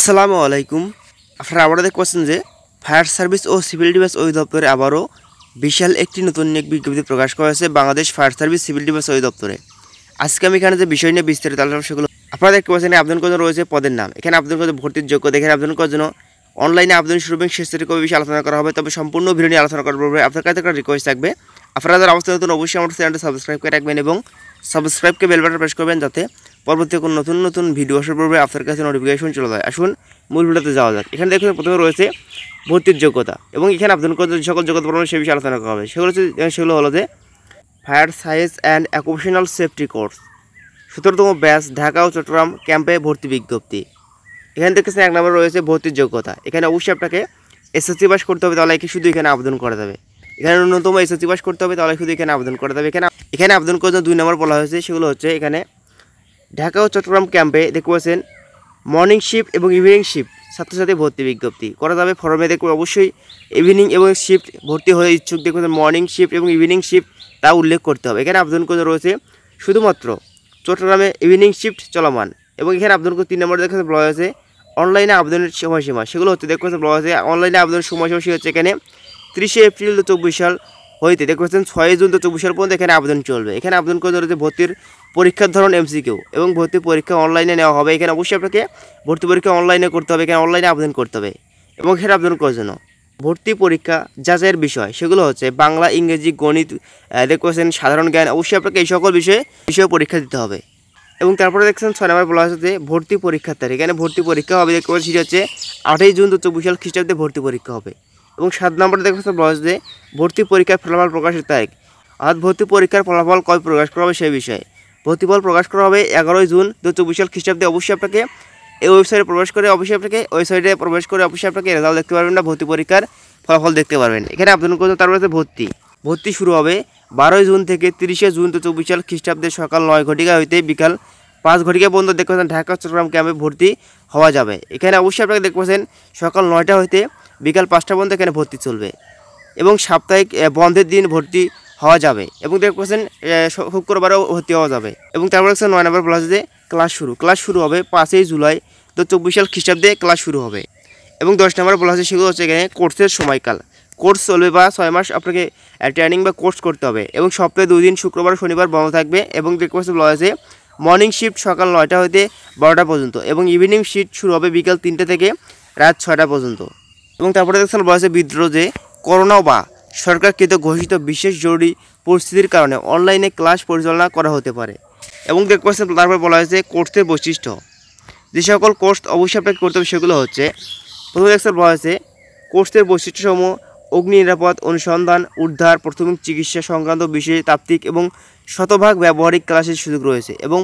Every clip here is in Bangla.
আসসালামু আলাইকুম। আপনারা আবারও দেখতে পাচ্ছেন যে ফায়ার সার্ভিস ও সিভিল ডিফেন্স অধিদপ্তরে আবারও বিশাল একটি নতুন নিয়োগ বিজ্ঞপ্তি প্রকাশ করা হয়েছে Bangladesh fire service civil defence অধিদপ্তরে। আজকে আমি এখানে যে বিষয় নিয়ে বিস্তারিত আলোচনা সেগুলো আপনারা দেখতে পাচ্ছেন। আবেদন করার রয়েছে পদের নাম, এখানে আবেদন করতে ভর্তির যোগ্যতা, এখানে আবেদন করার জন্য অনলাইনে আবেদন শুরু এবং শেষ তারিখ বিষয়ে আলোচনা করা হবে। তবে সম্পূর্ণ ভিডিও নিয়ে আলোচনা করার পূর্বে আপনার কাছে একটা রিকোয়েস্ট থাকবে, আপনারা যারা অবস্থা নতুন অবশ্যই আমার চ্যানেলটা সাবস্ক্রাইব করে রাখবেন এবং সাবস্ক্রাইবকে বেল বাটন প্রেস করবেন যাতে পরবর্তী কোনো নতুন নতুন ভিডিও আসার পূর্বে আপনার কাছে নোটিফিকেশন চলে যায়। আসুন মূল ভিডিওতে যাওয়া যাক। এখানে দেখুন প্রথমে রয়েছে ভর্তির যোগ্যতা এবং এখানে আবেদন করতে যে সকল যোগ্যতা প্রমাণ সে বিষয়ে আলোচনা করা হবে। সেগুলো হলো যে fire science and occupational safety course 17তম ব্যাচ ঢাকা ও চট্টগ্রাম ক্যাম্পে ভর্তি বিজ্ঞপ্তি। এখানে দেখতেছেন 1 নম্বর রয়েছে ভর্তির যোগ্যতা। এখানে অবশ্যই আপনাকে এসএসসি পাস করতে হবে, তাহলে শুধু এখানে আবেদন করা যাবে। এখানে ন্যূনতম এসএসসি পাস করতে হবে, তাহলে শুধু এখানে আবেদন করা যাবে। এখানে আবেদন করার জন্য 2 নম্বর বলা হয়েছে, সেগুলো হচ্ছে এখানে ঢাকা ও চট্টগ্রাম ক্যাম্পে দেখতে পাচ্ছেন মর্নিং শিফট এবং ইভিনিং শিফট ছাত্রছাত্রী ভর্তি বিজ্ঞপ্তি করা যাবে। ফর্মে দেখবে অবশ্যই ইভিনিং এবং শিফট ভর্তি হয়ে ইচ্ছুক দেখবেন মর্নিং শিফট এবং ইভিনিং শিফট তা উল্লেখ করতে হবে। এখানে আবেদন করতে রয়েছে শুধুমাত্র চট্টগ্রামে ইভিনিং শিফট চলমান। এবং এখানে আবেদন করতে 3 নম্বরে দেখতে বলা হয়েছে অনলাইনে আবেদনের সময়সীমা, সেগুলো হচ্ছে দেখতে বলা হয়েছে অনলাইনে আবেদনের সময়সীমা হচ্ছে এখানে 30 এপ্রিল 2024 সাল হইতে দেখতে পাচ্ছেন 6 জুন 2024 সাল পর্যন্ত এখানে আবেদন চলবে। এখানে আবেদন করতে রয়েছে ভর্তির পরীক্ষার ধরন এমসিকিউ এবং ভর্তি পরীক্ষা অনলাইনে নেওয়া হবে। এখানে অবশ্যই আপনাকে ভর্তি পরীক্ষা অনলাইনে করতে হবে, এখানে অনলাইনে আবেদন করতে হবে। এবং এখানে আবেদন করার জন্য ভর্তি পরীক্ষা যাচাইয়ের বিষয় সেগুলো হচ্ছে বাংলা, ইংরেজি, গণিত, দেখতে পাচ্ছেন সাধারণ জ্ঞান। অবশ্যই আপনাকে এই সকল বিষয়ে পরীক্ষা দিতে হবে। এবং তারপরে দেখছেন 6 নম্বর বলা হচ্ছে যে ভর্তি পরীক্ষার তারিখ। এখানে ভর্তি পরীক্ষা হবে দেখতে পাচ্ছি হচ্ছে 28 জুন 2024 সাল খ্রিস্টাব্দে ভর্তি পরীক্ষা হবে। এবং 7 নম্বরে দেখতে বলা হচ্ছে যে ভর্তি পরীক্ষার ফলাফল প্রকাশের তারিখ, অর্থাৎ ভর্তি পরীক্ষার ফলাফল কবে প্রকাশ করা হবে সেই বিষয়ে। ভর্তি ফল প্রকাশ করা হবে 11 জুন 2024 সাল খ্রিস্টাব্দে। অবশ্যই আপনাকে এই ওয়েবসাইটে প্রবেশ করে রেজাল্ট দেখতে পারবেন না, ভর্তি পরীক্ষার ফলাফল দেখতে পারবেন। এখানে আবেদন করতে তারপরে ভর্তি শুরু হবে 12 জুন থেকে 30 জুন 2024 সাল খ্রিস্টাব্দে সকাল 9 ঘটিকা হইতে বিকাল 5 ঘটিকা পর্যন্ত দেখতে পাচ্ছেন ঢাকা চট্টগ্রাম ক্যাম্পে ভর্তি হওয়া যাবে। এখানে অবশ্যই আপনাকে দেখতে পাচ্ছেন সকাল 9টা হইতে বিকাল 5টা পর্যন্ত এখানে ভর্তি চলবে এবং সাপ্তাহিক বন্ধের দিন ভর্তি হওয়া যাবে। এবং দেখতে পাচ্ছেন শুক্রবারেও ভর্তি হওয়া যাবে। এবং তারপর 9 নম্বর বলা হচ্ছে যে ক্লাস শুরু হবে 5 জুলাই 2024 সাল খ্রিস্টাব্দে ক্লাস শুরু হবে। এবং 10 নম্বর বলা হচ্ছে সেগুলো হচ্ছে এখানে কোর্সের সময়কাল, কোর্স চলবে বা 6 মাস আপনাকে ট্রেনিং বা কোর্স করতে হবে। এবং সপ্তাহে 2 দিন শুক্রবার শনিবার বন্ধ থাকবে। এবং দেখতে পাচ্ছেন বলা হয়েছে মর্নিং শিফট সকাল 9টা হইতে 12টা পর্যন্ত এবং ইভিনিং শিফট শুরু হবে বিকাল 3টা থেকে রাত 6টা পর্যন্ত। এবং তারপরে দেখছেন বলা হয়েছে বিদ্রোহ যে করোনা বা সরকারকৃত ঘোষিত বিশেষ জরুরি পরিস্থিতির কারণে অনলাইনে ক্লাস পরিচালনা করা হতে পারে। এবং দেখতে পাচ্ছেন তারপরে বলা হয়েছে কোর্সের বৈশিষ্ট্য, যে সকল কোর্স অবশ্যই আপনাকে করতে হবে সেগুলো হচ্ছে প্রথমে দেখছেন বলা হয়েছে কোর্সের বৈশিষ্ট্যসমূহ অগ্নি নিরাপদ অনুসন্ধান, উদ্ধার, প্রাথমিক চিকিৎসা সংক্রান্ত বিষয়ে তাত্ত্বিক এবং শতভাগ ব্যবহারিক ক্লাসের সুযোগ রয়েছে। এবং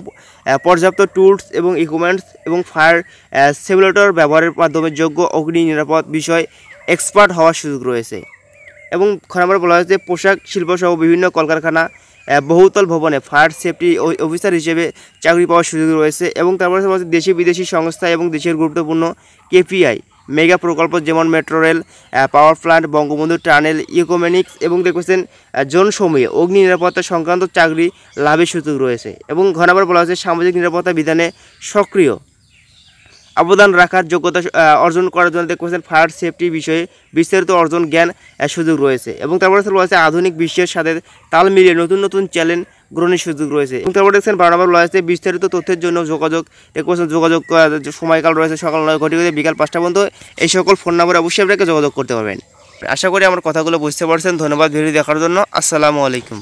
পর্যাপ্ত টুলস এবং ইকুইপমেন্টস এবং ফায়ার সিমুলেটর ব্যবহারের মাধ্যমে যোগ্য অগ্নি নিরাপদ বিষয় এক্সপার্ট হওয়ার সুযোগ রয়েছে। এবং খ নম্বরে বলা হয়েছে পোশাক শিল্পসহ বিভিন্ন কলকারখানা, বহুতল ভবনে ফায়ার সেফটি অফিসার হিসেবে চাকরি পাওয়ার সুযোগ রয়েছে। এবং তারপরে দেশি বিদেশি সংস্থা এবং দেশের গুরুত্বপূর্ণ কেপিআই মেগা প্রকল্প যেমন metro rail, power plant, Bangabandhu tunnel, economics এবং দেখছেন জনসমূহে অগ্নি নিরাপত্তা সংক্রান্ত চাকরি লাভের সুযোগ রয়েছে। এবং ঘ নম্বর বলা হয়েছে সামাজিক নিরাপত্তা বিধানে সক্রিয় অবদান রাখার যোগ্যতা অর্জন করার জন্য দেখছেন ফায়ার সেফটি বিষয়ে বিস্তারিত অর্জন জ্ঞান সুযোগ রয়েছে। এবং তারপরে রয়েছে আধুনিক বিশ্বের সাথে তাল মিলিয়ে নতুন চ্যালেঞ্জ গ্রহণের সুযোগ রয়েছে। এবং তারপরে দেখছেন 12 নম্বর রয়েছে বিস্তারিত তথ্যের জন্য যোগাযোগ সময়কাল রয়েছে সকাল 9 ঘটিকা থেকে বিকাল 5টা পর্যন্ত। এই সকল ফোন নম্বরে অবশ্যই আপনাকে যোগাযোগ করতে পারবেন। আশা করি আমার কথাগুলো বুঝতে পারছেন। ধন্যবাদ ভিডিও দেখার জন্য। আসসালামু আলাইকুম।